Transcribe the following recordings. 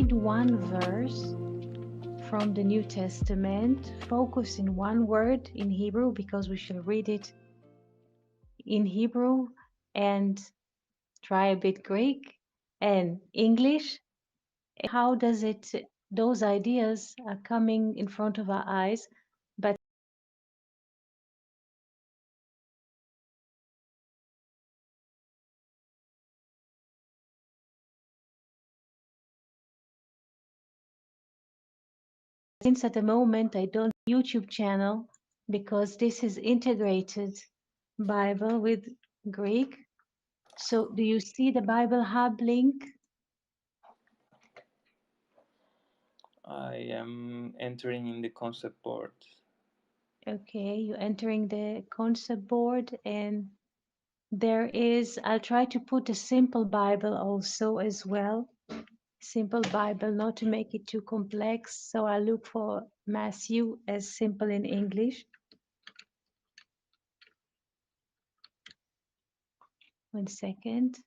read one verse from the New Testament, focus in one word in Hebrew, because we shall read it in Hebrew, and try a bit Greek and English. How does it, those ideas are coming in front of our eyes, but since at the moment I don't have a YouTube channel, because this is integrated Bible with Greek. So do you see the Bible Hub link? I am entering in the concept board. Okay, you're entering the concept board, and there is, I'll try to put a simple Bible also as well. Simple Bible, not to make it too complex. So I look for Matthew as simple in English. One second.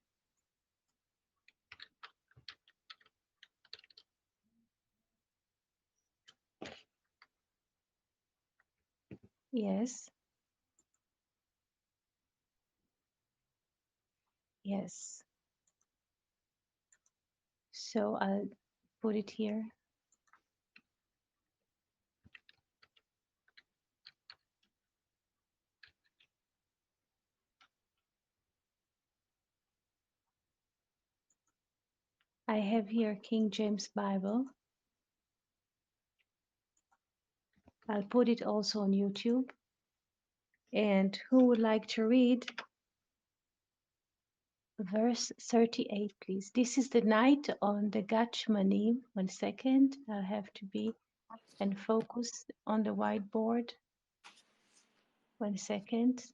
Yes. Yes. So I'll put it here. I have here King James Bible. I'll put it also on YouTube. And who would like to read verse 38, please? This is the night on the Gethsemane. 1 second. I'll have to be and focus on the whiteboard. 1 second.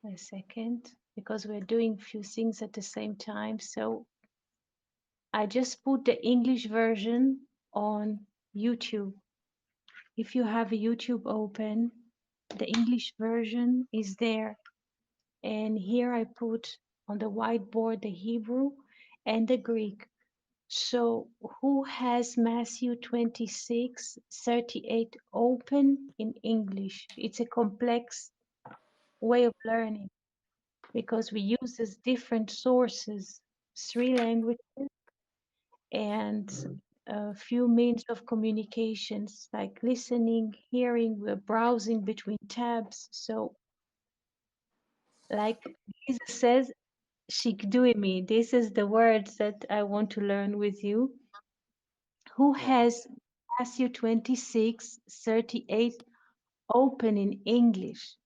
1 second. Because we're doing a few things at the same time. So I just put the English version on YouTube. If you have a YouTube open, the English version is there. And here I put on the whiteboard the Hebrew and the Greek. So who has Matthew 26:38 open in English? It's a complex way of learning because we use these different sources, 3 languages, and a few means of communications like listening, hearing, we're browsing between tabs. So like Jesus says, Shikduimi, this is the words that I want to learn with you. Who Yeah, has Matthew 26:38 open in English?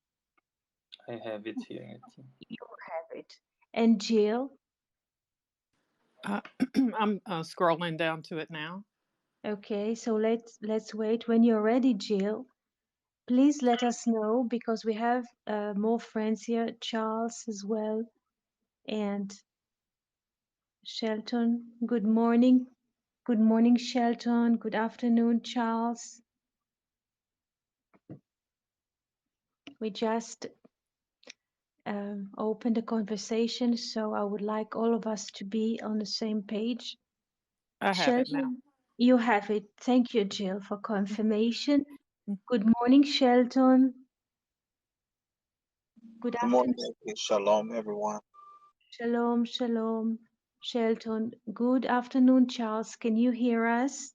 I have it here. I think. You have it. And Jill? I'm scrolling down to it now. Okay, so let's wait. When you're ready, Jill, please let us know because we have more friends here, Charles as well, and Shelton. Good morning. Good morning, Shelton. Good afternoon, Charles. We just opened the conversation, so I would like all of us to be on the same page. I have it now. Shelton, you have it. Thank you, Jill, for confirmation. Good morning, Shelton. Good Good morning, afternoon. shalom, everyone. Shalom, shalom, Shelton. Good afternoon, Charles. Can you hear us?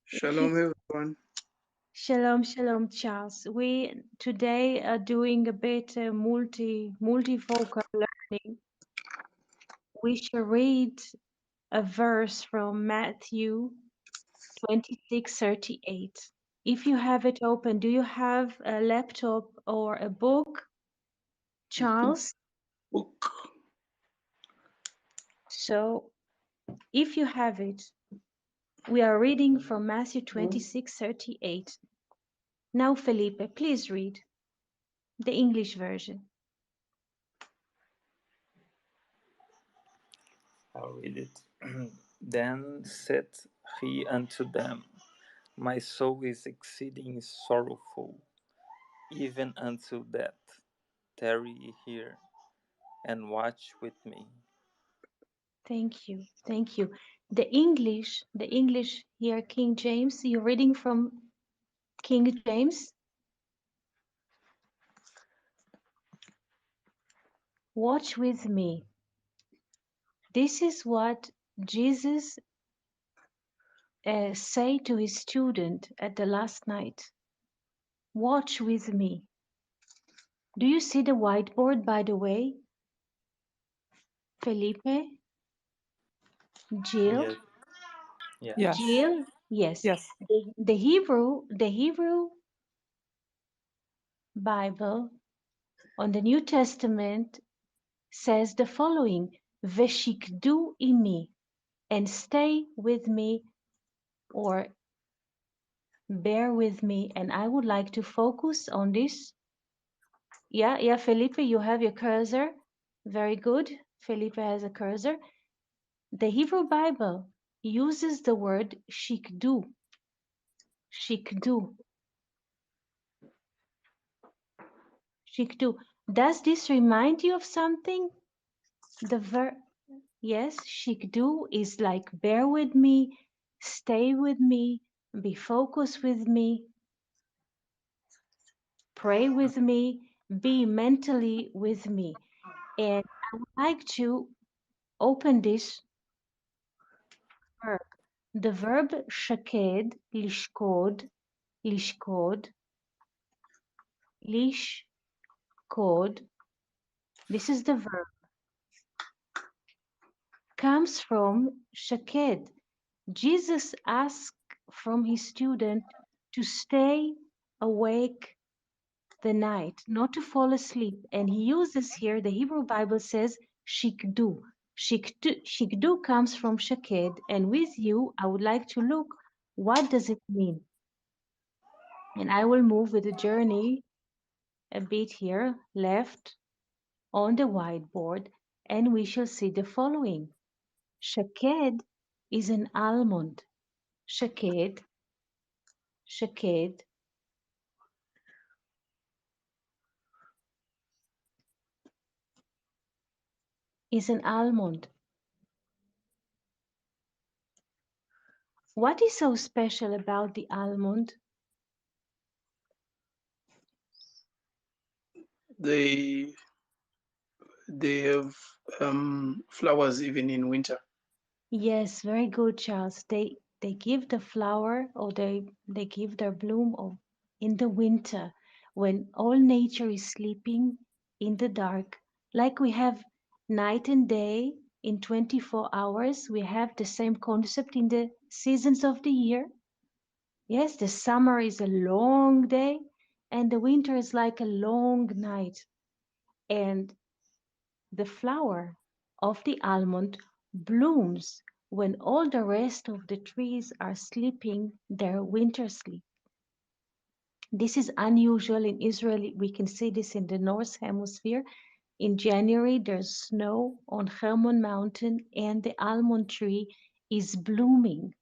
If you Shalom, everyone. Shalom, shalom, Charles. We today are doing a bit multifocal learning. We shall read a verse from Matthew 26:38. If you have it open, do you have a laptop or a book, Charles? Book. So if you have it, we are reading from Matthew 26:38. Now, Felipe, please read the English version. I'll read it. Then said he unto them, My soul is exceeding sorrowful, even unto death. Tarry here and watch with me. Thank you. Thank you. The English here, King James, you're reading from King James. Watch with me. This is what Jesus say to his student at the last night. Watch with me. Do you see the whiteboard, by the way? Felipe, Jill, Yes, yeah. Yes. Jill, yes. Yes. The Hebrew Bible on the New Testament says the following: Veshikdu imi, and stay with me or bear with me. And I would like to focus on this. Yeah, Felipe, you have your cursor. Very good. Felipe has a cursor. The Hebrew Bible uses the word shikdu. Shikdu. Shikdu. Does this remind you of something? The verb, yes, shikdu is like bear with me, stay with me, be focused with me, pray with me, be mentally with me. And I would like to open this verb. The verb shaked, lishkod, lishkod, lishkod, this is the verb, comes from shaked. Jesus asked from his student to stay awake the night, not to fall asleep. And he uses here, the Hebrew Bible says, shikdu. Shikdu comes from shaked. And with you, I would like to look, what does it mean? And I will move with the journey a bit here, left on the whiteboard, and we shall see the following. Shaked is an almond. Shaked, shaked is an almond. What is so special about the almond? They they have flowers even in winter. Yes, very good, Charles. They give the flower or they give their bloom of in the winter when all nature is sleeping in the dark. Like we have night and day in 24 hours, we have the same concept in the seasons of the year. Yes, the summer is a long day and the winter is like a long night. And the flower of the almond blooms when all the rest of the trees are sleeping their winter sleep. This is unusual in Israel. We can see this in the North Hemisphere. In January, there's snow on Hermon Mountain and the almond tree is blooming.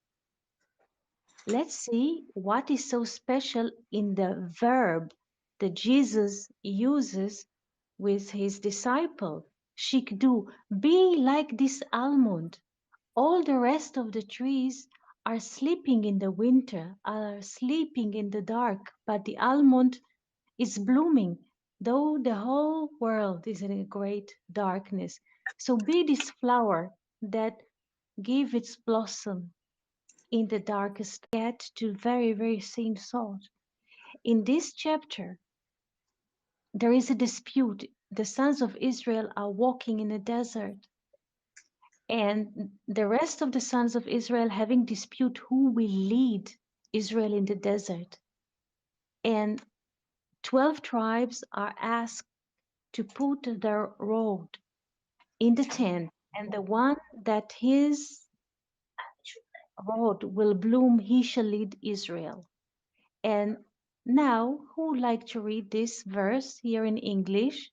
Let's see what is so special in the verb that Jesus uses with his disciple. Shikdu, be like this almond. All the rest of the trees are sleeping in the winter, are sleeping in the dark, but the almond is blooming, though the whole world is in a great darkness. So be this flower that give its blossom in the darkest get to very, very same thought. In this chapter, there is a dispute. The sons of Israel are walking in a desert, and the rest of the sons of Israel having dispute who will lead Israel in the desert. And 12 tribes are asked to put their rod in the tent, and the one that his rod will bloom, he shall lead Israel. And now, who would like to read this verse here in English?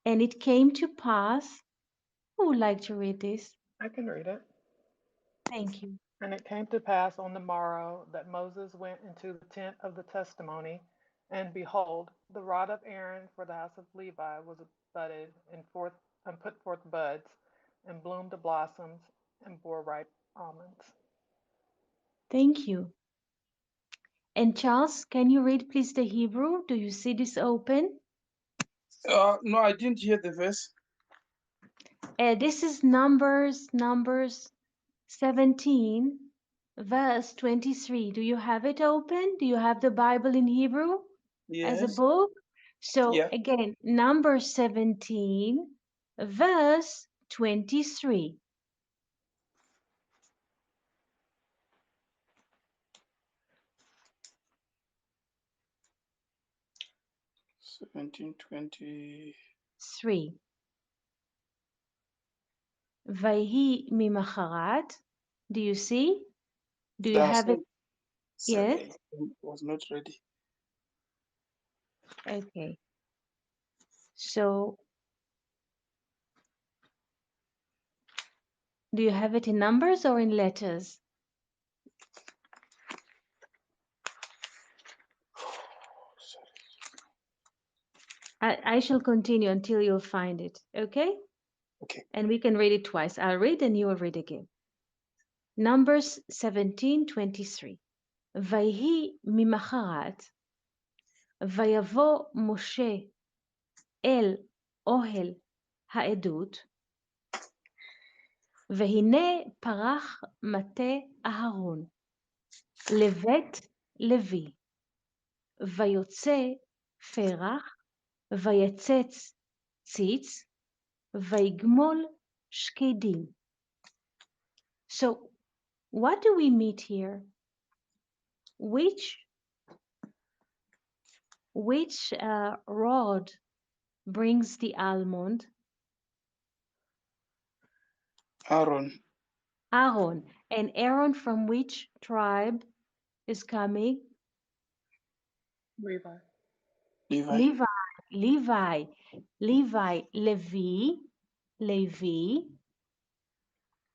And it came to pass. Who would like to read this? I can read it. Thank you. And it came to pass on the morrow that Moses went into the tent of the testimony, and behold, the rod of Aaron for the house of Levi was budded and put forth buds, and bloomed the blossoms and bore ripe almonds. Thank you. And Charles, can you read please the Hebrew? Do you see this open? No, I didn't hear the verse. This is Numbers 17, verse 23. Do you have it open? Do you have the Bible in Hebrew as a Yes. book? So Yeah. again, Numbers 17, verse 23. 17:20. 3. Vayhi mimacharat. Do you see? Do you have it? Yes? Sorry, I was not ready. Okay. So do you have it in numbers or in letters? I shall continue until you'll find it, okay? Okay. And we can read it twice. I'll read and you will read again. Numbers 17:23. ויהי ממחרת, ויבוא משה אל אוהל העדות, והנה פרח מטה אהרון לבית לוי, ויוצא פרח, ויצץ ציץ, ויגמול שקדים. So what do we meet here? Which rod brings the almond? Aaron. Aaron. And Aaron from which tribe is coming? Levi. Levi. Levi.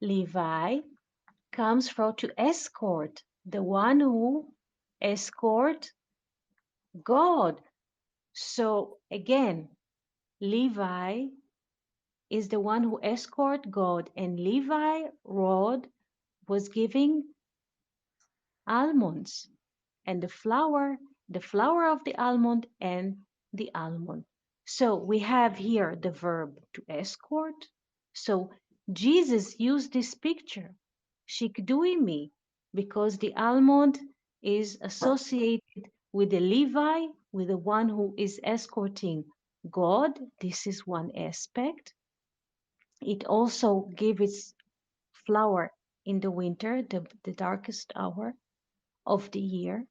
Levi comes from to escort, the one who escort God. So again, Levi is the one who escort God, and Levi rod was giving almonds, and the flower of the almond and the almond. So we have here the verb to escort. So Jesus used this picture, shikduimi, because the almond is associated with the Levi, with the one who is escorting God. This is one aspect. It also gave its flower in the winter, the darkest hour of the year.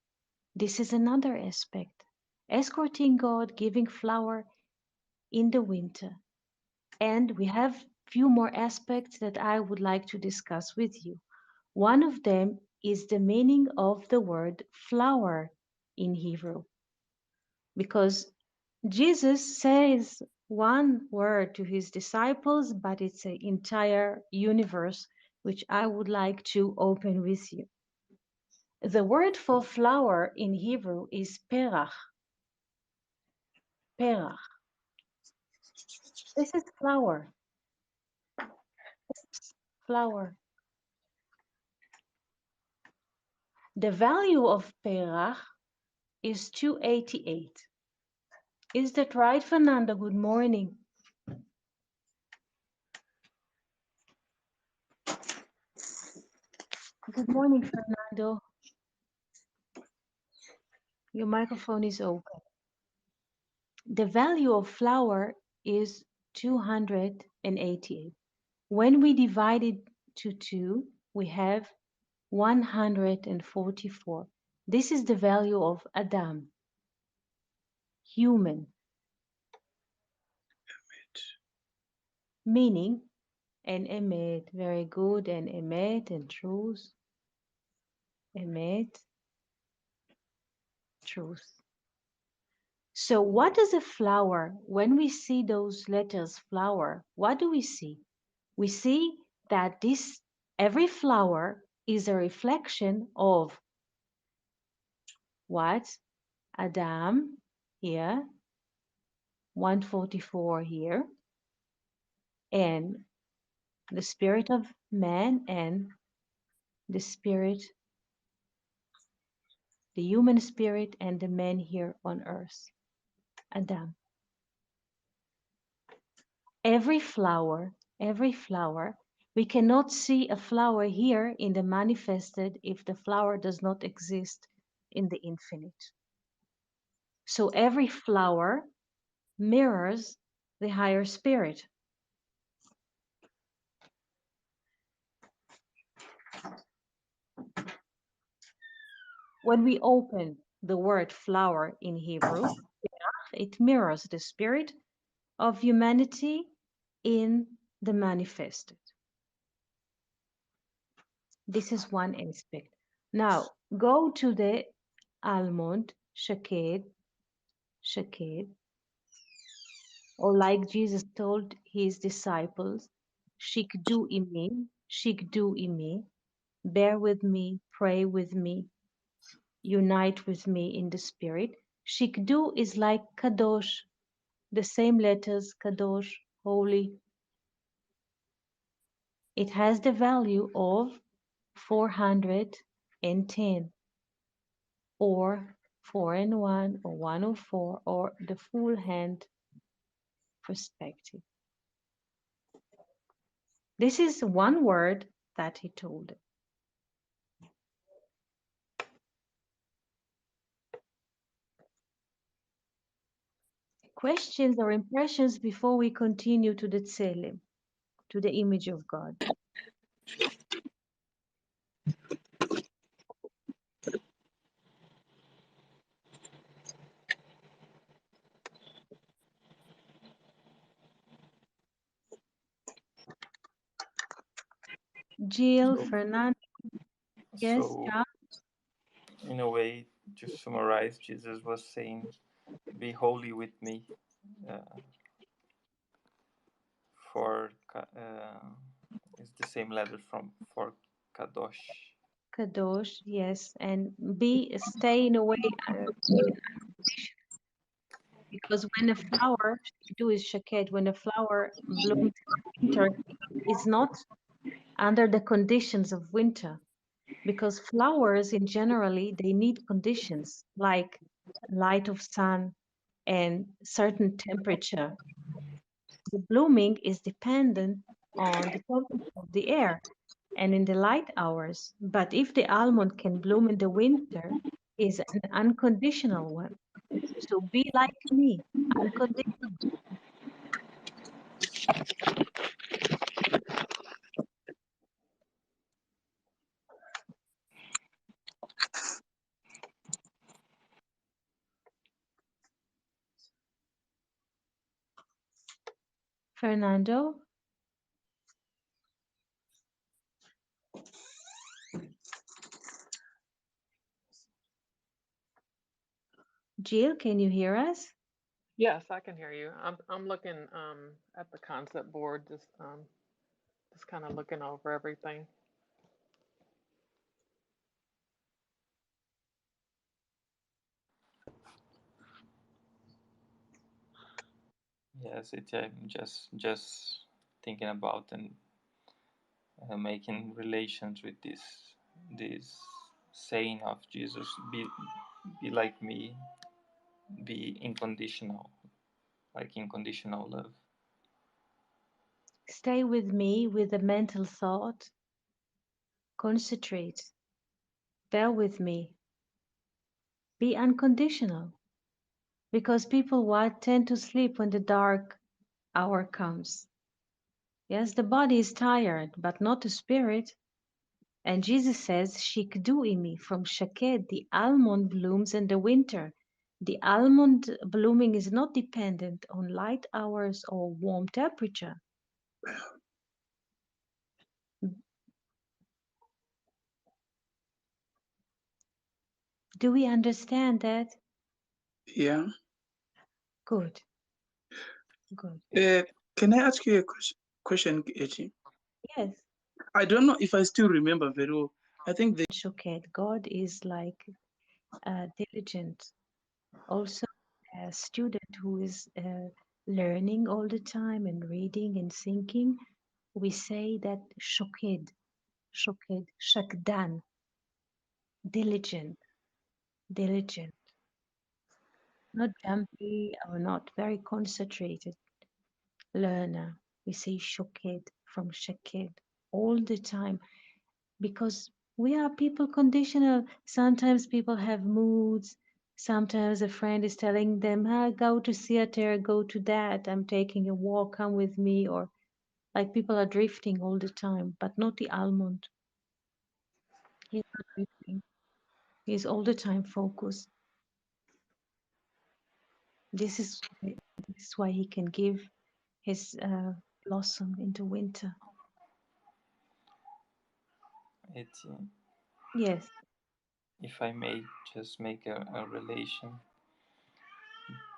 This is another aspect. Escorting God, giving flower in the winter. And we have few more aspects that I would like to discuss with you. One of them is the meaning of the word flower in Hebrew. Because Jesus says one word to his disciples, but it's an entire universe, which I would like to open with you. The word for flower in Hebrew is perach. Perach. This is flower. Flower. The value of perach is 288. Is that right, Fernando? Good morning. Good morning, Fernando. Your microphone is open. The value of flower is 288. When we divide it to 2, we have 144. This is the value of Adam, human, meaning, and emet, very good, and emet, and truth, emet, truth. So what is a flower? When we see those letters flower, what do we see? We see that every flower is a reflection of what? Adam here, 144 here, and the spirit of man and the spirit, the human spirit and the man here on earth, Adam. Every flower, we cannot see a flower here in the manifested if the flower does not exist in the infinite. So every flower mirrors the higher spirit. When we open the word flower in Hebrew, it mirrors the spirit of humanity in the manifested. This is one aspect. Now, go to the Almond, Shaked, or like Jesus told his disciples, Shikdu imi, bear with me, pray with me, unite with me in the spirit. Shikdu is like Kadosh, the same letters, Kadosh, holy. It has the value of 410, or 4 and 1, or 104, or the full hand perspective. This is one word that he told them. Questions or impressions before we continue to the Tselem, to the image of God. Jill, So, Fernando, yes, so John? in a way, to summarize, Jesus was saying, "Be holy with me." Uh, for it's the same letter from for Kadosh. Kadosh, yes, and stay in a way, because when a flower, do is shaked, when a flower blooms in winter, it's not under the conditions of winter, because flowers in generally, they need conditions like light of sun and certain temperature. The blooming is dependent on the temperature of the air and in the light hours. But if the almond can bloom in the winter, is an unconditional one. So be like me, unconditional. Fernando, Jill, can you hear us? Yes, I can hear you. I'm looking at the concept board, just kind of looking over everything. Yes, I'm just thinking about and making relations with this saying of Jesus: be like me, be unconditional, like unconditional love. Stay with me with a mental thought. Concentrate. Bear with me. Be unconditional. Because people tend to sleep when the dark hour comes. Yes, the body is tired, but not the spirit. And Jesus says, Shikduimi, from Shaked, the almond blooms in the winter. The almond blooming is not dependent on light hours or warm temperature. Do we understand that? Yeah. Good, good. Can I ask you a question, Eti? Yes. I don't know if I still remember very well. I think the Shoked, God is like diligent. Also, a student who is learning all the time and reading and thinking, we say that shoked, shakdan, diligent, diligent, not jumpy or not very concentrated learner. We say shoked from shaked all the time because we are people conditional. Sometimes people have moods. Sometimes a friend is telling them, go to theater, go to that, I'm taking a walk, come with me, or like people are drifting all the time, but not the almond. He's not drifting. He's all the time focused. This is why he can give his blossom into winter. Yes. If I may just make a relation,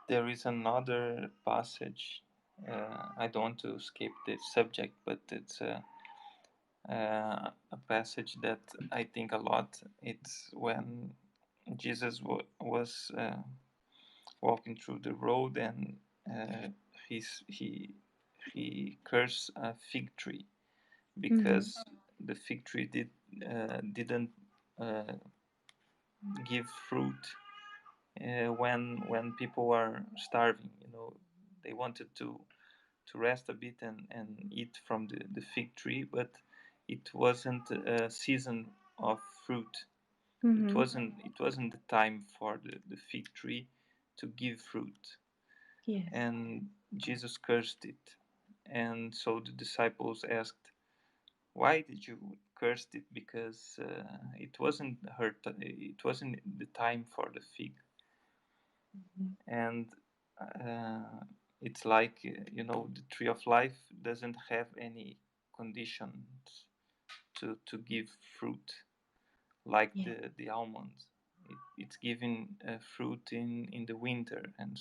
there is another passage. I don't want to skip the subject, but it's a passage that I think a lot. It's when Jesus was walking through the road, and he cursed a fig tree because the fig tree didn't uh, give fruit when people were starving. They wanted to rest a bit and eat from the fig tree, but it wasn't a season of fruit. It wasn't the time for the fig tree to give fruit. Yes. And Jesus cursed it. And so the disciples asked, why did you curse it? Because it wasn't the time for the fig. And it's like, the tree of life doesn't have any conditions to give fruit, like the almond. It's giving fruit in the winter. And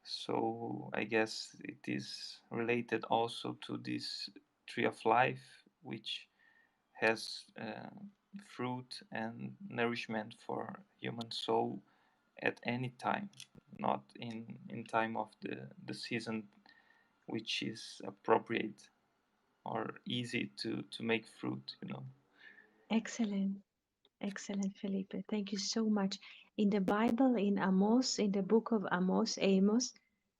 so I guess it is related also to this tree of life, which has fruit and nourishment for human soul at any time, not in time of the season, which is appropriate or easy to make fruit. Excellent. Excellent, Felipe. Thank you so much. In the Bible, in Amos, in the book of Amos,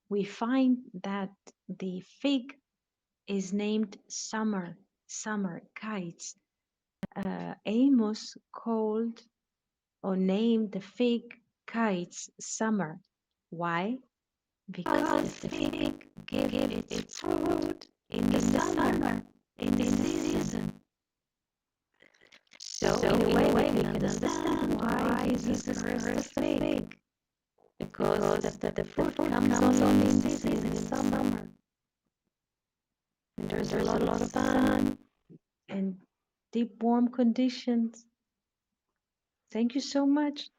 we find that the fig is named summer, kites. Amos called or named the fig kites summer. Why? Because the fig gives its fruit in the summer, in the season. So in a way we can understand why Jesus cursed the fig. Because the fruit comes only in the season, in summer. And there's a lot of sun and deep warm conditions. Thank you so much.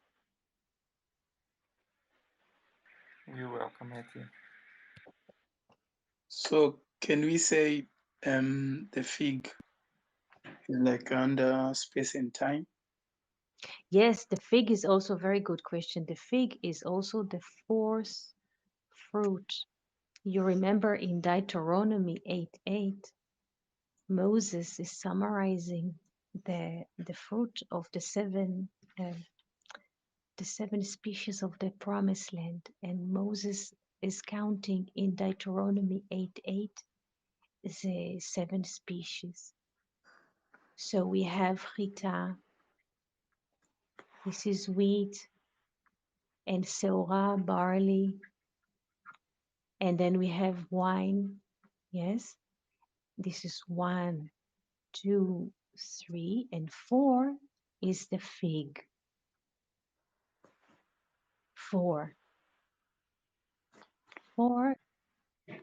You're welcome, Matthew. So can we say the fig is like under space and time? Yes, the fig is also a very good question. The fig is also the fourth fruit. You remember in Deuteronomy 8:8, Moses is summarizing the fruit of the seven species of the promised land, and Moses is counting in Deuteronomy 8:8 the seven species. So we have chita, this is wheat, and seorah, barley, and then we have wine. Yes, this is 1, 2, 3, and 4 is the fig. 4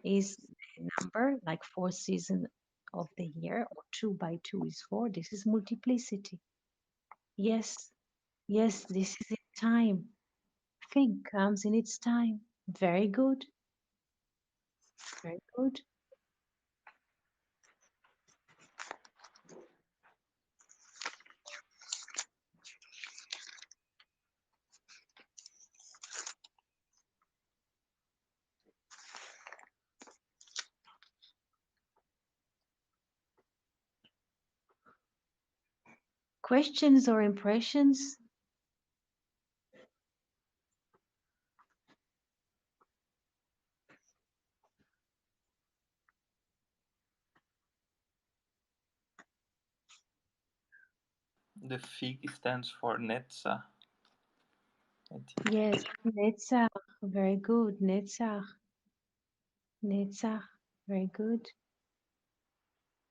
is the number, like 4 seasons of the year, or 2 by 2 is 4. This is multiplicity. Yes, yes, this is in time. Fig comes in its time. Very good. Very good. Questions or impressions? The fig stands for Netzach. Yes, Netzach, very good. Netzach, Netzach, very good.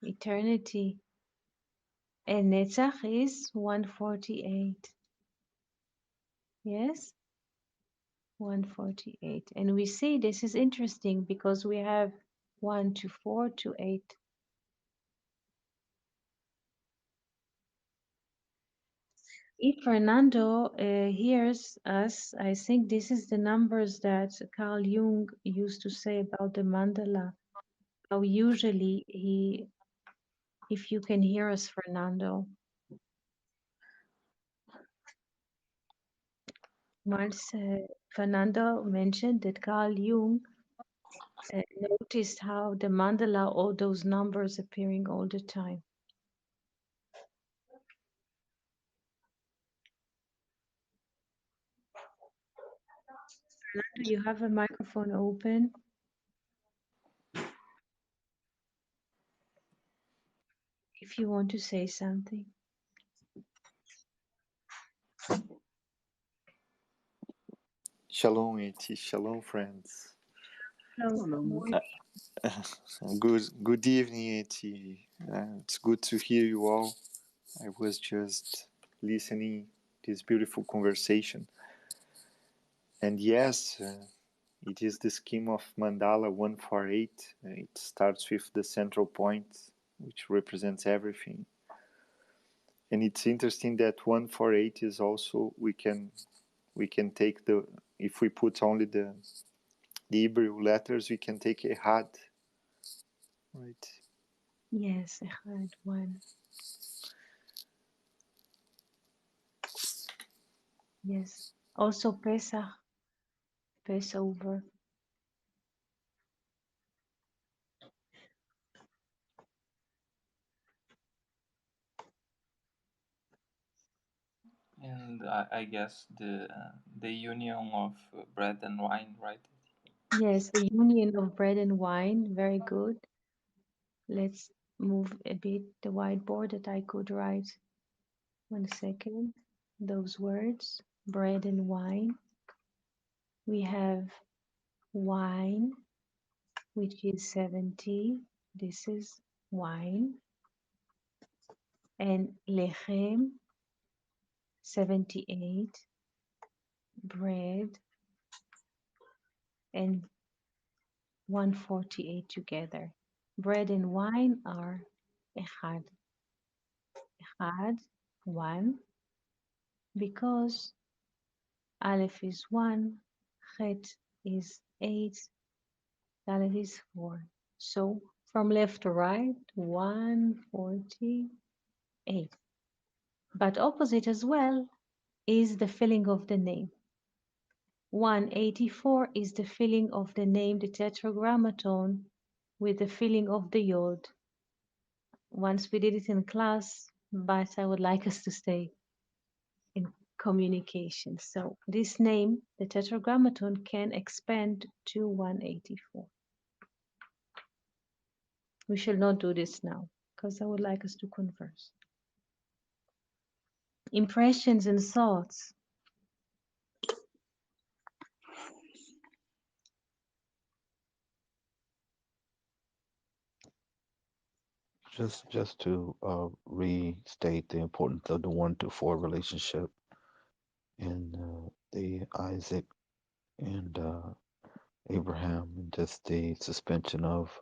Eternity. And Netzach is 148. Yes, 148. And we see this is interesting because we have 1 to 4 to 8. If Fernando hears us, I think this is the numbers that Carl Jung used to say about the mandala. How usually he, if you can hear us, Fernando. Once Fernando mentioned that Carl Jung noticed how the mandala, all those numbers appearing all the time. Fernando, you have a microphone open. If you want to say something. Shalom, Eti. Shalom, friends. Hello, morning. Good evening, Eti. It's good to hear you all. I was just listening this beautiful conversation. And yes, it is the scheme of Mandala 148. It starts with the central point, which represents everything. And it's interesting that 148 is also, we can take if we put only the Hebrew letters, we can take Ehad, right? Yes, I heard one. Yes. Also Pesach, Passover. And I guess the union of bread and wine, right? Yes, the union of bread and wine. Very good. Let's move a bit the whiteboard that I could write. 1 second. Those words, bread and wine. We have wine, which is 70. This is wine. And lechem, 78. Bread and 148 together. Bread and wine are echad. Echad, 1, because Aleph is 1, Chet is 8, Dalet is 4. So from left to right, 148. But opposite as well is the filling of the name. 184 is the filling of the name, the tetragrammaton, with the filling of the yod. Once we did it in class, but I would like us to stay in communication. So this name, the tetragrammaton, can expand to 184. We shall not do this now because I would like us to converse. Impressions and thoughts. Just to restate the importance of the 1 to 4 relationship and the Isaac and Abraham, and just the suspension of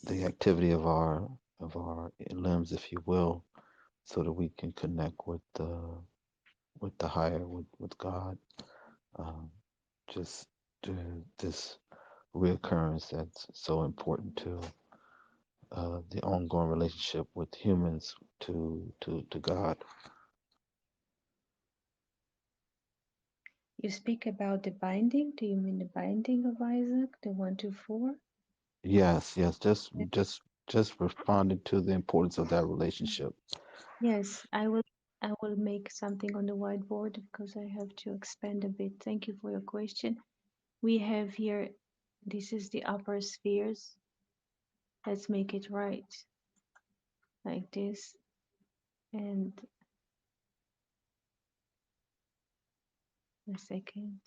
the activity of our limbs, if you will, so that we can connect with the higher, with God. Just this reoccurrence that's so important to the ongoing relationship with humans to God. You speak about the binding. Do you mean the binding of Isaac, the 1 to 4? Yes, just responding to the importance of that relationship Yes, I will make something on the whiteboard because I have to expand a bit. Thank you for your question. We have here, this is the upper spheres. Let's make it right, like this. And a second.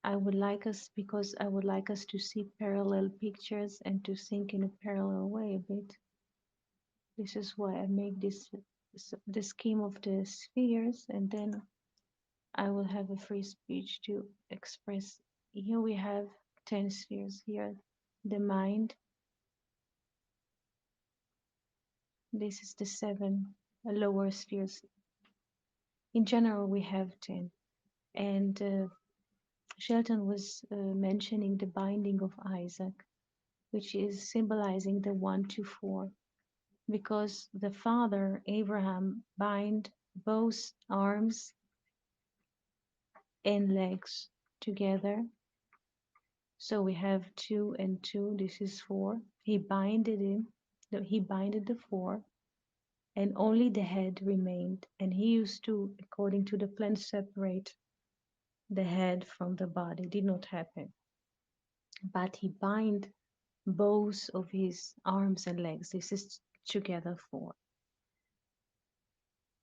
I would like us to see parallel pictures and to think in a parallel way a bit. This is why I make the scheme of the spheres, and then I will have a free speech to express. Here we have 10 spheres. Here, the mind. This is the 7 lower spheres. In general, we have 10. And Shelton was mentioning the binding of Isaac, which is symbolizing the 1 to 4, because the father, Abraham, bind both arms and legs together. So we have 2 and 2, this is 4. He binded the 4, and only the head remained. And he used to, according to the plan, separate the head from the body. Did not happen. But he bind both of his arms and legs. This is together 4.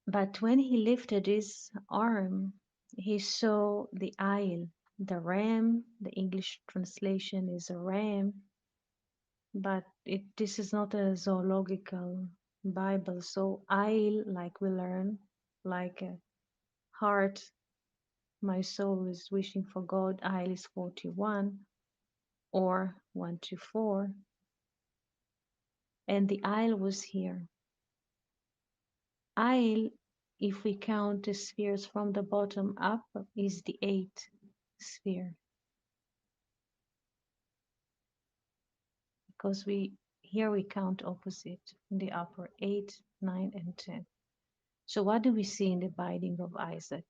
But when he lifted his arm, he saw the isle, the ram. The English translation is a ram, but this is not a zoological Bible. So isle, like we learn, like a heart, my soul is wishing for God, isle is 41 or 1 to 4. And the isle was here. Isle, if we count the spheres from the bottom up, is the 8th sphere, because here we count opposite in the upper 8, 9, and 10. So what do we see in the binding of Isaac?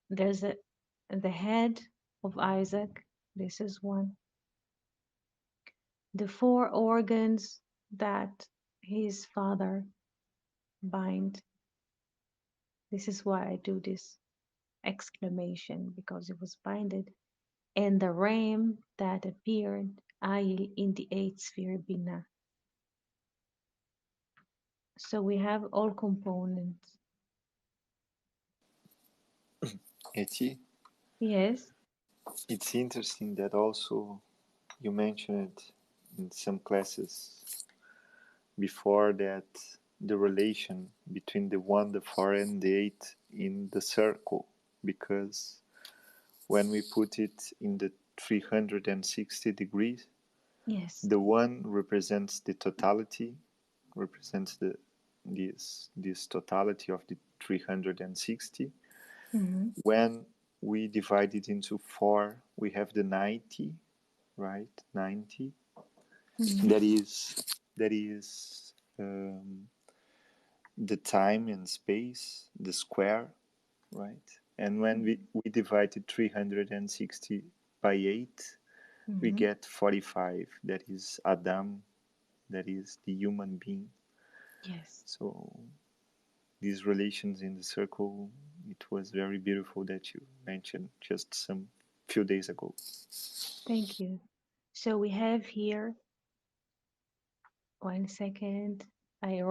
There's the head of Isaac. This is 1. The 4 organs that his father bind. This is why I do this exclamation, because it was binded. And the ram that appeared, Ayil, in the 8th sphere, Binah. So we have all components. Eti, Yes. it's interesting that also you mentioned in some classes before that the relation between the 1, the 4, and the 8 in the circle, because when we put it in the 360 degrees, Yes. the 1 represents the totality, represents this totality of the 360. Mm-hmm. When we divide it into 4, we have the 90, right? 90. Mm-hmm. That is the time and space, the square, right? And when we divide it 360 by 8, we Mm-hmm. get 45. That is Adam, that is the human being. Yes. So these relations in the circle, it was very beautiful that you mentioned just some few days ago. Thank you. So we have here, 1 second. I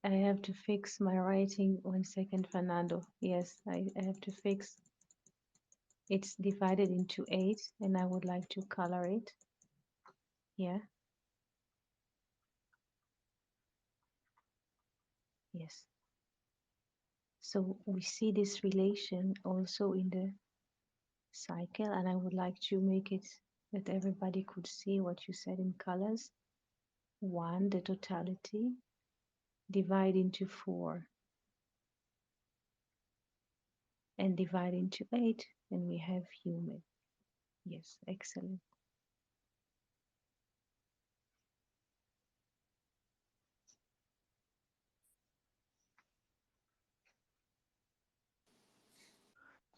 have to fix my writing. 1 second, Fernando. Yes, I have to fix. It's divided into 8, and I would like to color it. Yeah. Yes. So we see this relation also in the cycle, and I would like to make it that everybody could see what you said in colors. 1, the totality, divide into 4, and divide into 8, and we have human. Yes, excellent.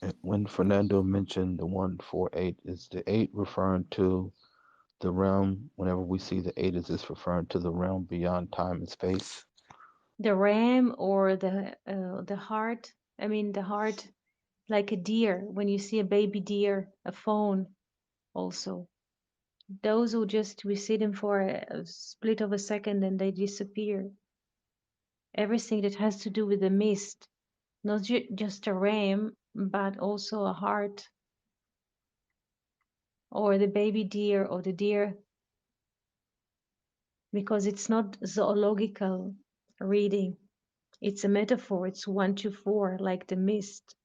And when Fernando mentioned the 148, is the 8 referring to the realm, whenever we see the 8, is this referring to the realm beyond time and space? The ram or the heart. I mean, the heart, like a deer. When you see a baby deer, a fawn, also. Those who just we see them for a split of a second and they disappear. Everything that has to do with the mist, not just a ram, but also a heart, or the baby deer, or the deer, because it's not zoological reading. It's a metaphor. It's 1 to 4, like the mist.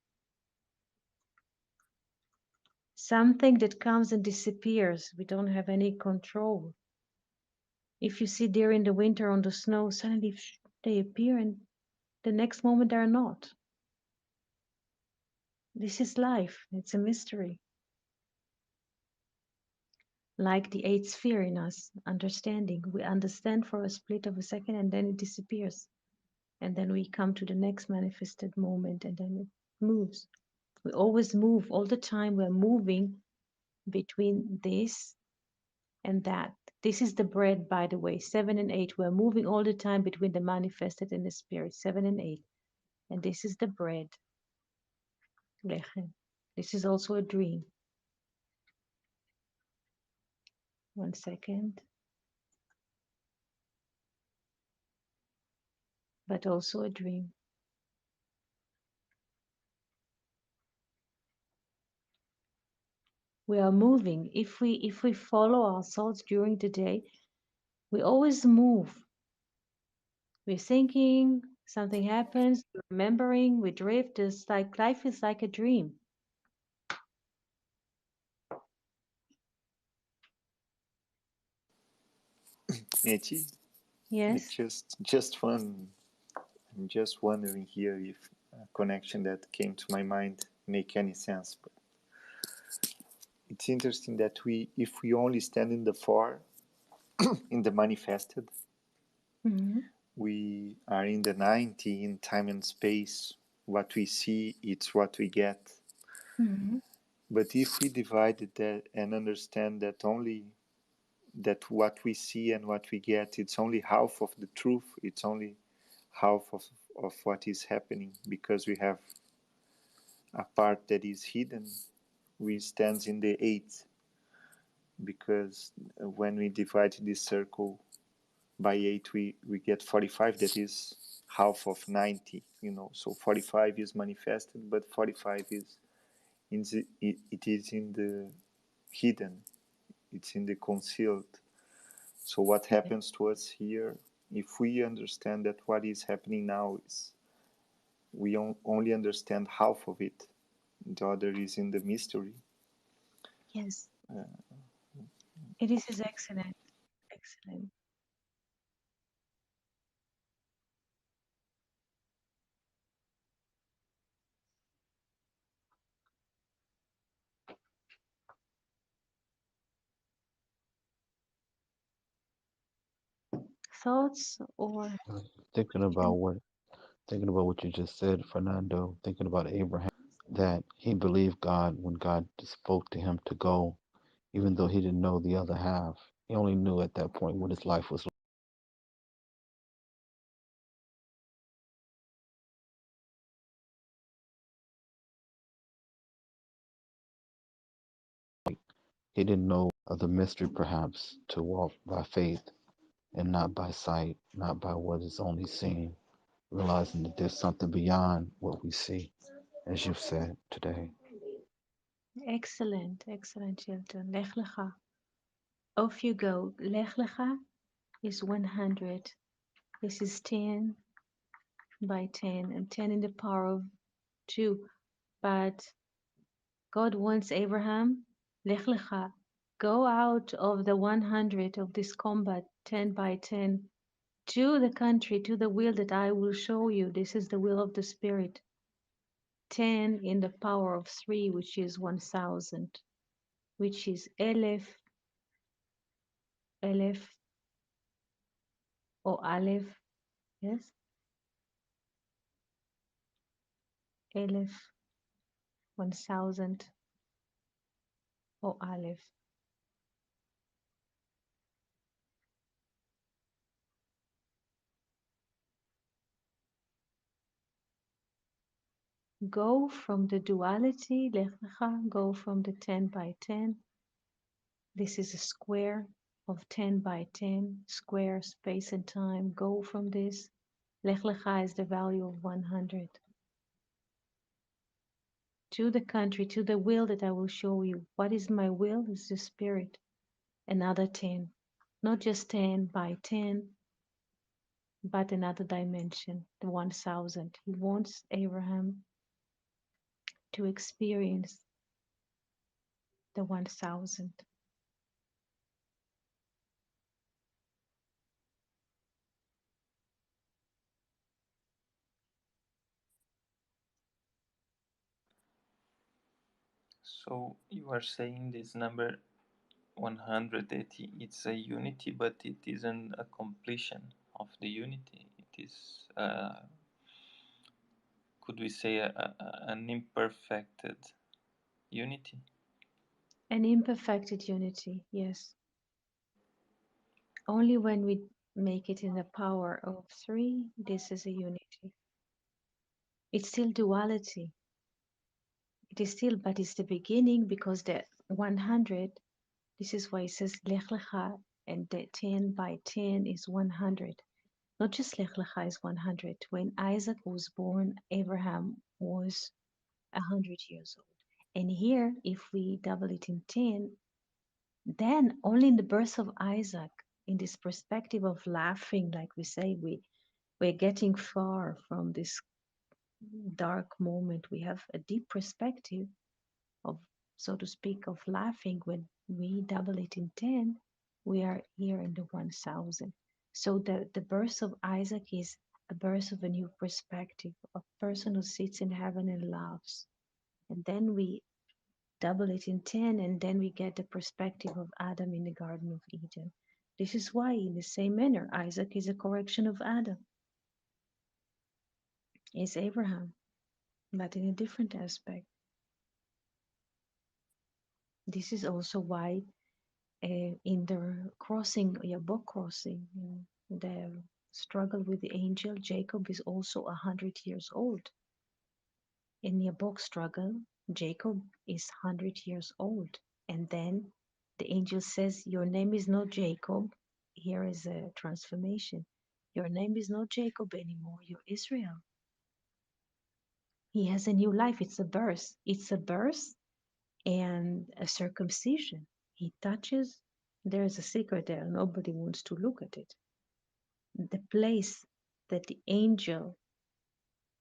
Something that comes and disappears. We don't have any control. If you see deer in the winter on the snow, suddenly they appear and the next moment they're not. This is life. It's a mystery. Like the 8th sphere in us, understanding. We understand for a split of a second and then it disappears. And then we come to the next manifested moment and then it moves. We always move all the time. We're moving between this and that. This is the bread, by the way, 7 and 8. We're moving all the time between the manifested and the spirit, 7 and 8. And this is the bread, lechem. This is also a dream. 1 second. But also a dream. We are moving. If we follow our thoughts during the day, we always move. We're thinking, something happens, we're remembering, we drift. It's like life is like a dream. Eti, Yes. just one. I'm just wondering here if a connection that came to my mind make any sense. But it's interesting that if we only stand in the 4, in the manifested, Mm-hmm. we are in the 90 in time and space. What we see, it's what we get. Mm-hmm. But if we divide that and understand that only that what we see and what we get, it's only half of the truth. It's only half of what is happening, because we have a part that is hidden. We stand in the 8, because when we divide this circle by 8, we get 45. That is half of 90, so 45 is manifested, but 45 is it is in the hidden, it's in the concealed. So what happens to us here, if we understand that what is happening now is we only understand half of it, the other is in the mystery. Yes. It is excellent. Excellent. Thoughts or Thinking about what you just said, Fernando, thinking about Abraham, that he believed God when God spoke to him to go, even though he didn't know the other half. He only knew at that point what his life was like. He didn't know of the mystery, perhaps, to walk by faith and not by sight, not by what is only seen, realizing that there's something beyond what we see, as you've said today. excellent, excellent, children. Lech lecha. Off you go. Lech lecha is 100. This is 10 by 10 and 10 in the power of 2. But God wants Abraham, Lech lecha, go out of the 100 of this combat, 10 by 10, to the country, to the will that I will show you. This is the will of the Spirit. 10 in the power of 3, which is 1,000, which is Elef, Elef, or Aleph, yes? Elef, 1,000, or Aleph. Go from the duality, Lech Lecha, go from the 10 by 10. This is a square of 10 by 10, square space and time. Go from this. Lech Lecha is the value of 100. To the country, to the will that I will show you. What is my will? Is the spirit. Another 10. Not just 10 by 10, but another dimension, the 1000. He wants Abraham to experience the 1000. So you are saying this number 100 that it's a unity, but it isn't a completion of the unity. It is, could we say, an imperfected unity? An imperfected unity, yes. Only when we make it in the power of three, this is a unity. It's still duality. It is still, but it's the beginning because the 100, this is why it says Lech Lecha, and the 10 by 10 is 100. Not just Lech Lecha is 100. When Isaac was born, Abraham was 100 years old. And here, if we double it in 10, then only in the birth of Isaac, in this perspective of laughing, like we say, we're getting far from this dark moment. We have a deep perspective of, so to speak, of laughing. When we double it in 10, we are here in the 1000. So the birth of Isaac is a birth of a new perspective, a person who sits in heaven and laughs. And then we double it in 10, and then we get the perspective of Adam in the Garden of Eden. This is why, in the same manner, Isaac is a correction of Adam, is Abraham, but in a different aspect. This is also why in the crossing, Yabok crossing, the struggle with the angel, Jacob is also 100 years old. In Yabok struggle, Jacob is 100 years old. And then the angel says, your name is not Jacob. Here is a transformation. Your name is not Jacob anymore. You're Israel. He has a new life. It's a birth. It's a birth and a circumcision. He touches. There's a secret there. Nobody wants to look at it. The place that the angel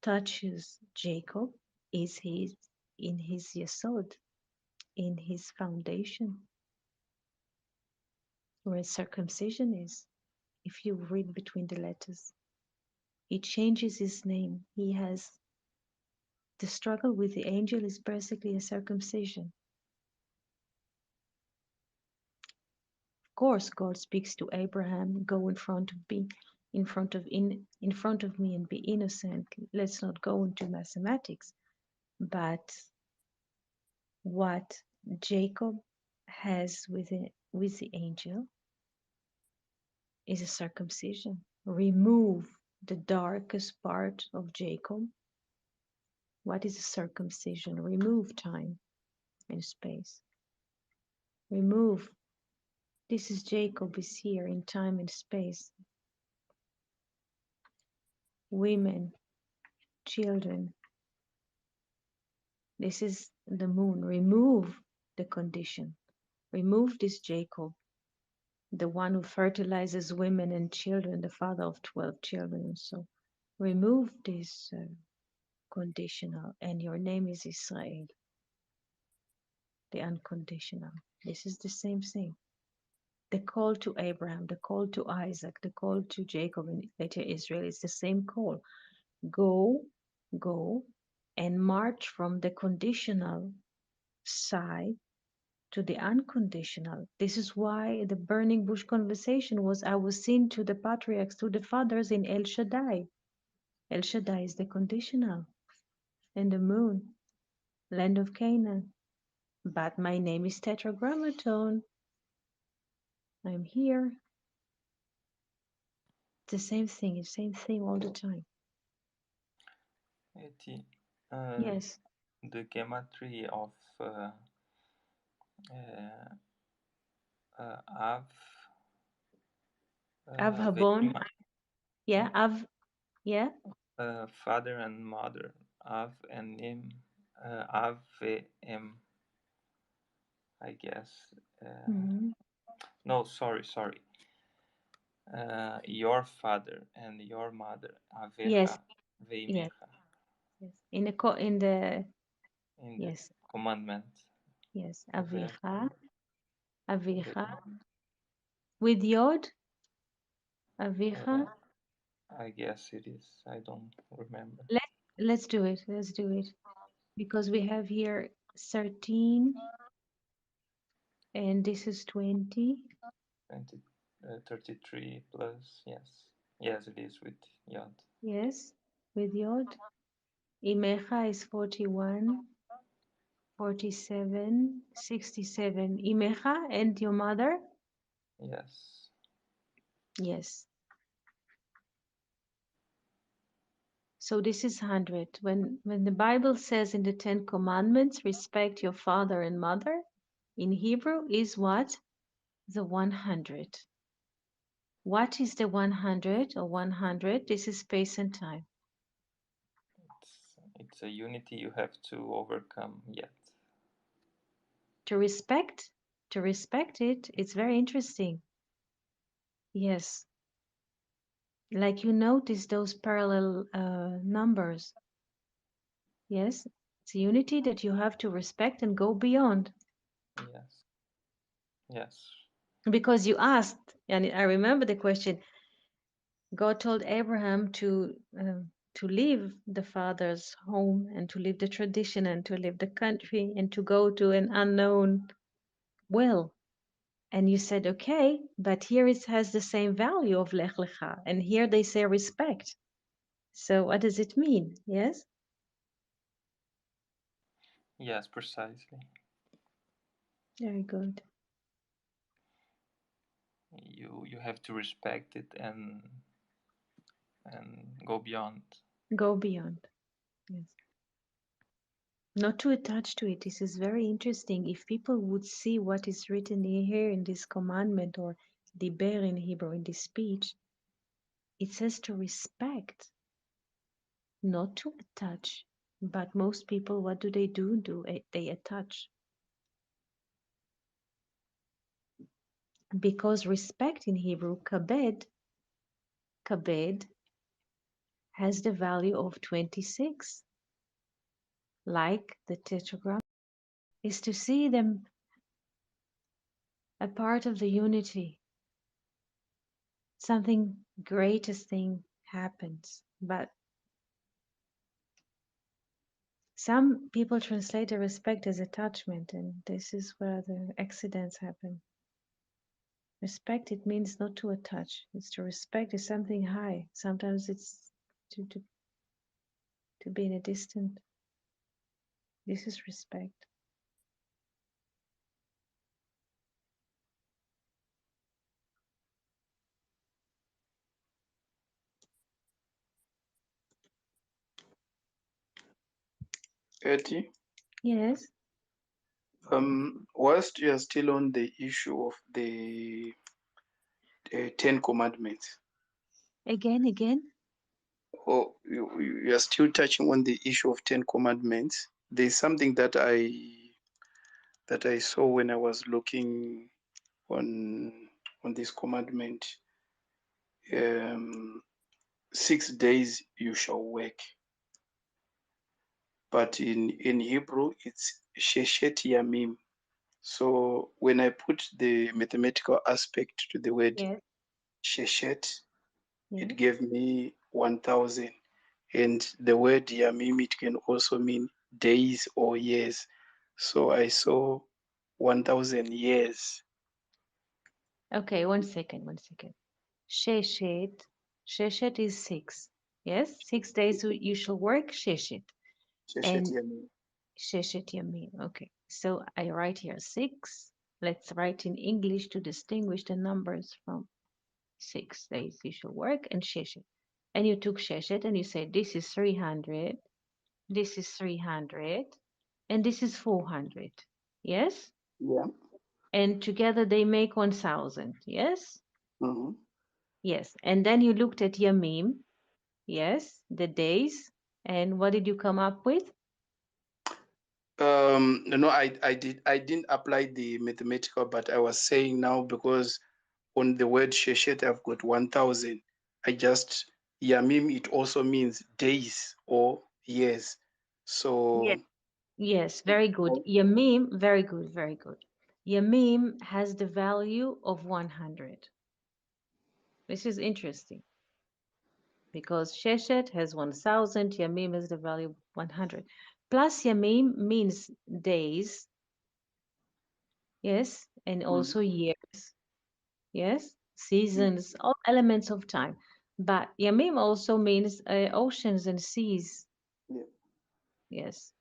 touches Jacob is in his yesod, in his foundation, where circumcision is. If you read between the letters, he changes his name. He has the struggle with the angel is basically a circumcision. Of course, God speaks to Abraham, go in front of me, in front of me and be innocent. Let's not go into mathematics. But what Jacob has with the angel is a circumcision. Remove the darkest part of Jacob. What is a circumcision? Remove time and space. Remove. This is Jacob is here in time and space. Women, children. This is the moon. Remove the condition. Remove this Jacob, the one who fertilizes women and children, the father of 12 children. And so remove this conditional, and your name is Israel, the unconditional. This is the same thing. The call to Abraham, the call to Isaac, the call to Jacob, and later Israel is the same call. Go, go, and march from the conditional side to the unconditional. This is why the burning bush conversation was, I was seen to the patriarchs, to the fathers in El Shaddai. El Shaddai is the conditional, and the moon, land of Canaan. But my name is Tetragrammaton. I'm here. It's the same thing all the time. Eti, Yes. The gematria of uh, Av, Av Habon. Veima, Yeah. Av. Yeah. father and mother. Av and Im, Av Em, I guess. Mhm. No, sorry. Your father and your mother. Yes. Avecha, Yes. Veimecha. Yes. In the In the yes. commandment. Yes. Avecha, Avicha. Avicha. Ve- With Yod. Avicha. I guess it is. I don't remember. Let's do it. Let's do it. Because we have here 13 and this is 20. 20, 33 plus, yes. Yes, it is with Yod. Yes. With Yod. Imecha is 41, 47, 67. Imecha and your mother? Yes. Yes. So this is 100. When the Bible says in the Ten Commandments, respect your father and mother, in Hebrew is what? The 100. What is the 100 or 100? This is space and time. It's a unity you have to overcome yet. To respect it, it's very interesting. Yes. Like you notice those parallel numbers. Yes. It's a unity that you have to respect and go beyond. Yes. Yes. Because you asked, and I remember the question, God told Abraham to leave the father's home and to leave the tradition and to leave the country and to go to an unknown will. And you said, okay, but here it has the same value of Lech Lecha. And here they say respect. So what does it mean? Yes? Yes, precisely. Very good. You have to respect it and go beyond. Go beyond. Yes. Not to attach to it. This is very interesting. If people would see what is written here in this commandment or diber in Hebrew, in this speech, it says to respect, not to attach. But most people, what do? They attach. Because respect in Hebrew, kabed, has the value of 26. Like the tetragram, is to see them a part of the unity. Something greatest thing happens. But some people translate the respect as attachment, and this is where the accidents happen. Respect, it means not to attach. It's to respect is something high. Sometimes it's to be in a distant. This is respect. Etty, Yes. whilst you are still on the issue of the Ten Commandments, Again. or you are still touching on the issue of Ten Commandments, there's something that I saw when I was looking on this commandment. 6 days you shall work, but in Hebrew it's sheshet yamim. So when I put the mathematical aspect to the word Yes. sheshet, Yes. it gave me 1000. And the word yamim, it can also mean days or years. So I saw 1000 years. Okay, one second. Sheshet. Sheshet is 6. Yes, 6 days you shall work sheshet. Sheshet And yamim. sheshet yamin. Okay, so I write here 6. Let's write in English to distinguish the numbers from 6 days you shall work and sheshet. And you took sheshet and you said this is 300. this is 300, and this is 400. Yes? Yeah. And together they make 1,000. Yes? Mm-hmm. Yes. And then you looked at Yamim. Yes, the days. And what did you come up with? No, I didn't apply the mathematical, but I was saying now because on the word sheshet I've got 1,000. I just Yamim, it also means days or years. Yes. So Yes, very good. Yamim, very good, very good. Yamim has the value of 100. This is interesting because Sheshet has 1,000, Yamim has the value of 100. Plus Yamim means days, yes, and also years, yes, seasons, all elements of time. But Yamim also means oceans and seas, yeah. yes.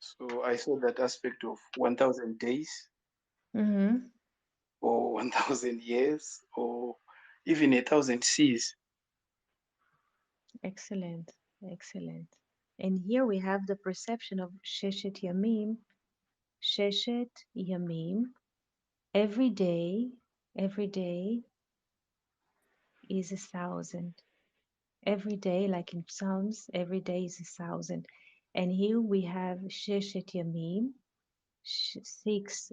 So I saw that aspect of 1,000 days Mm-hmm. or 1,000 years or even 1,000 seas. Excellent, excellent. And here we have the perception of Sheshet Yamim. Sheshet Yamim. Every day is 1,000. Every day, like in Psalms, every day is 1,000. And here we have Sheshet Yamim, 6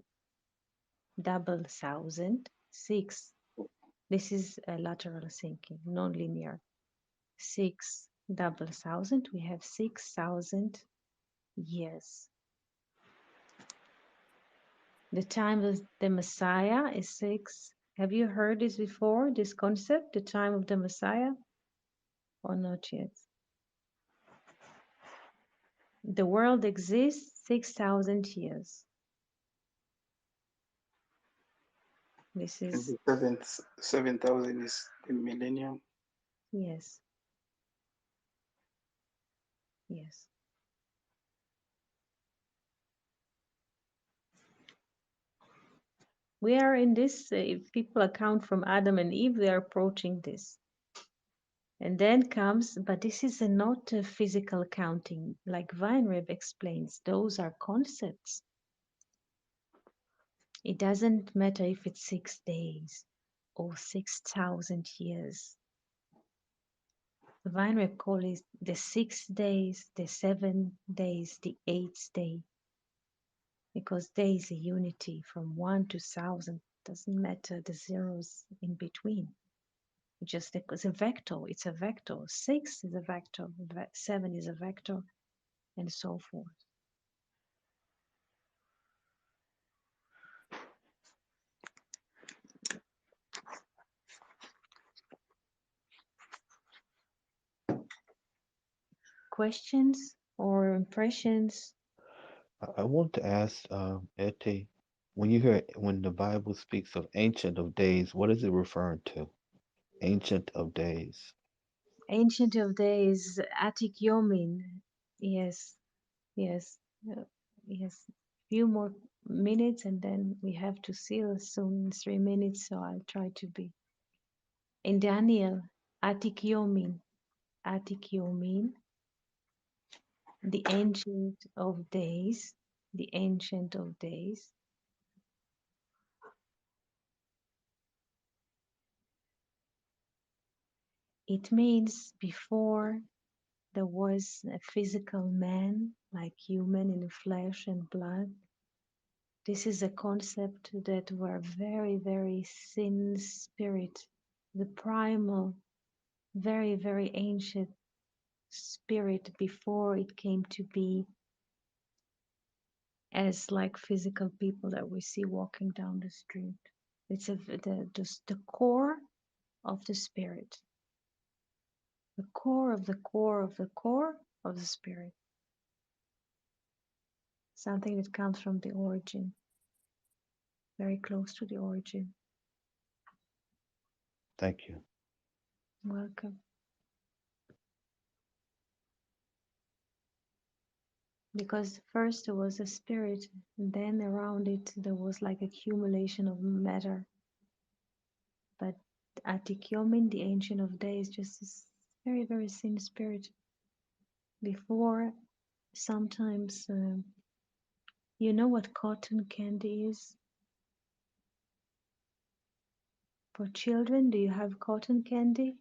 double thousand, 6. This is a lateral thinking, non-linear. 6 double thousand, we have 6,000 years. The time of the Messiah is 6. Have you heard this before, this concept, the time of the Messiah? Or not yet? The world exists 6,000 years. This And is, the 7,000 is the millennium. yes, yes. We are in this, if people account from Adam and Eve, they are approaching this. And then comes, but this is not a physical counting, like Weinreb explains, those are concepts. It doesn't matter if it's 6 days or 6,000 years. The Weinreb call it the 6 days, the 7 days, the 8th day, because day is a unity from 1 to 1,000. Doesn't matter the zeros in between. Just it's a vector. It's a vector. 6 is a vector. 7 is a vector, and so forth. Questions or impressions? I want to ask, Ete, when the Bible speaks of Ancient of Days, what is it referring to? Ancient of Days. Ancient of Days, Atik Yomin. Yes, yes, yes. Few more minutes and then we have to seal soon, 3 minutes, so I'll try to be. In Daniel, Atik Yomin, the Ancient of Days, the Ancient of Days. It means before there was a physical man, like human in flesh and blood. This is a concept that were very, very thin spirit, the primal, very, very ancient spirit before it came to be as like physical people that we see walking down the street. It's the core of the spirit, the core of the core of the core of the spirit. Something that comes from the origin, very close to the origin. Thank you. Welcome. Because first there was a spirit, and then around it there was like accumulation of matter. But Atikyomin, the Ancient of Days, just this very, very thin spirit before. Sometimes, you know what cotton candy is for children? Do you have cotton candy?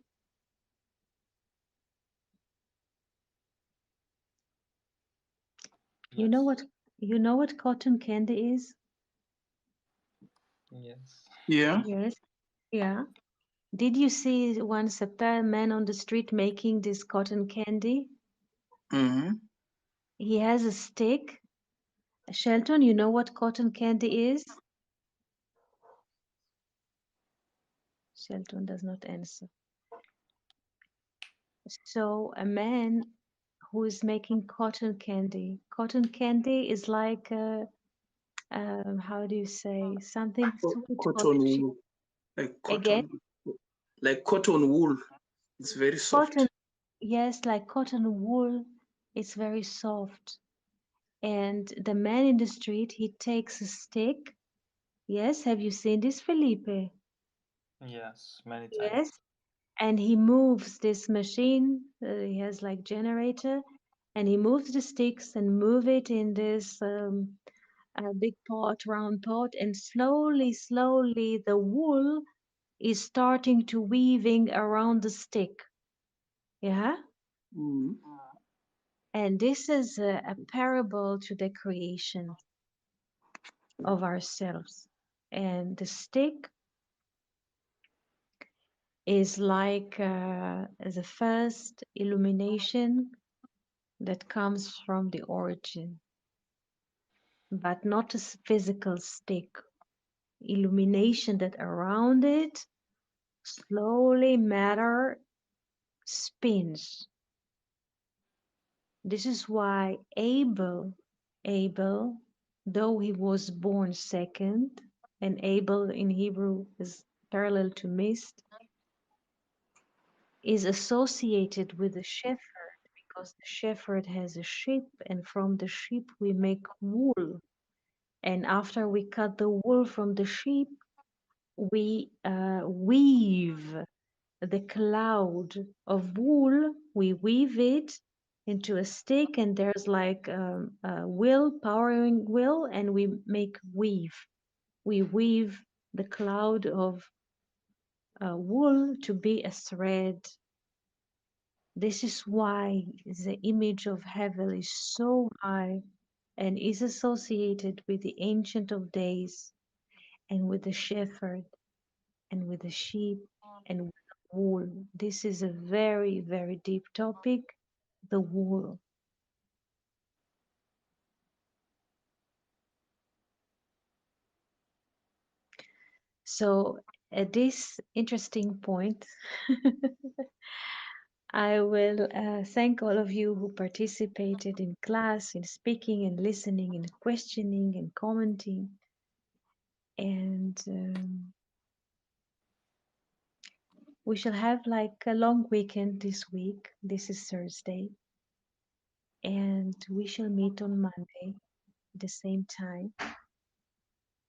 You know Yes. what you know what cotton candy is? Yes. Yeah. Yes. Yeah. Did you see once a man on the street making this cotton candy? Mm-hmm. He has a stick. Shelton, you know what cotton candy is? Shelton does not answer. So a man who is making cotton candy. Cotton candy is like how do you say something sweet for the Cotton children. wool, like Again, cotton wool. It's very cotton. soft. Yes, like cotton wool. It's very soft. And the man in the street, he takes a stick. Yes, have you seen this, Felipe? Yes, many times. Yes. And he moves this machine. He has like generator, and he moves the sticks and move it in this big pot, round pot, and slowly, slowly, the wool is starting to weaving around the stick. Yeah. Mm-hmm. And this is a parable to the creation of ourselves. And the stick is like the first illumination that comes from the origin, but not a physical stick. Illumination that around it slowly matter spins. This is why Abel, though he was born second, and Abel in Hebrew is parallel to mist, is associated with the shepherd because the shepherd has a sheep, and from the sheep we make wool. And after we cut the wool from the sheep, we weave the cloud of wool, we weave it into a stick, and there's like a wheel, powering wheel, and we make weave. We weave the cloud of wool to be a thread. This is why the image of heaven is so high and is associated with the Ancient of Days and with the shepherd and with the sheep and with the wool. This is a very, very deep topic, the wool. So at this interesting point, I will thank all of you who participated in class, in speaking and listening and questioning and commenting. And we shall have like a long weekend this week. This is Thursday. And we shall meet on Monday at the same time.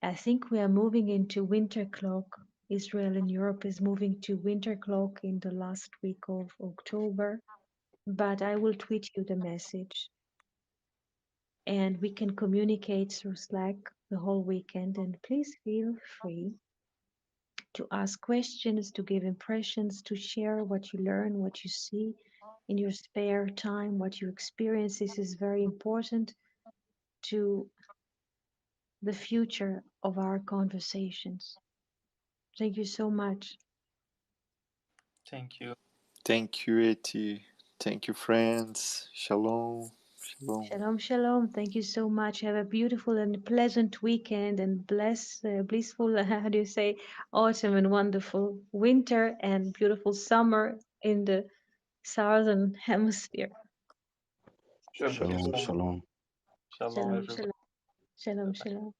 I think we are moving into winter clock. Israel and Europe is moving to winter clock in the last week of October. But I will tweet you the message. And we can communicate through Slack the whole weekend. And please feel free to ask questions, to give impressions, to share what you learn, what you see in your spare time, what you experience. This is very important to the future of our conversations. Thank you so much. Thank you. Thank you, Eti. Thank you, friends. Shalom. Shalom. Shalom, shalom. Thank you so much. Have a beautiful and pleasant weekend and blissful, how do you say, autumn and wonderful winter and beautiful summer in the southern hemisphere. Thank you Shalom, so much. shalom. Shalom, Shalom, everybody. shalom. Shalom, Bye bye. shalom.